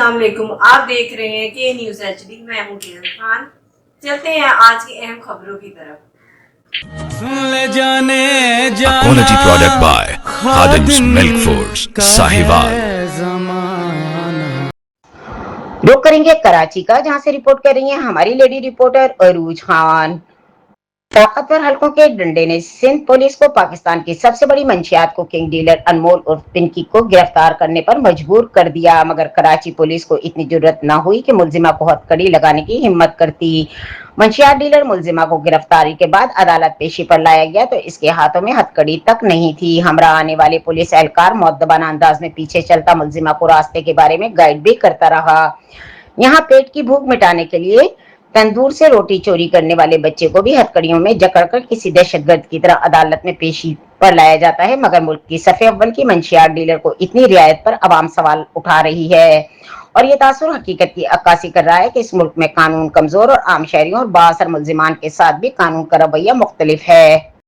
अस्सलाम वालेकुम। आप देख रहे हैं के न्यूज़ HD। मैं हूं किरण खान। चलते हैं आज की अहम खबरों की तरफ। A quality product by Khadim's Milk Foods, Sahiwal। रुक करेंगे कराची का, जहां से रिपोर्ट कर रही हैं हमारी लेडी रिपोर्टर अरूज खान। ताकतवर हलकों के डंडे ने सिंध पुलिस को पाकिस्तान की सबसे बड़ी मंशियात कोकेन डीलर अनमोल उर्फ पिंकी को गिरफ्तार करने पर मजबूर कर दिया, मगर कराची पुलिस को इतनी जरूरत न हुई कि मुलजिमा को हथकड़ी लगाने की हिम्मत करती। मंशियात डीलर मुलजिमा को गिरफ्तारी के बाद अदालत पेशी पर लाया गया तो इसके हाथों में हथकड़ी तक नहीं थी। हमरा आने वाले पुलिस एहलकार मुअद्दबाना अंदाज में पीछे चलता मुलजिमा को रास्ते के बारे में गाइड भी करता रहा। यहाँ पेट की भूख मिटाने के लिए तंदूर से रोटी चोरी करने वाले बच्चे को भी हथकड़ियों में जकड़कर किसी दहशतगर्द की तरह अदालत में पेशी पर लाया जाता है, मगर मुल्क की सफ़े अव्वल की मंशियात डीलर को इतनी रियायत पर अवाम सवाल उठा रही है और ये तासुर हकीकत की अक्कासी कर रहा है कि इस मुल्क में कानून कमजोर और आम शहरियों और बाअसर मुल्जिमान के साथ भी कानून का रवैया मुख्तलिफ है।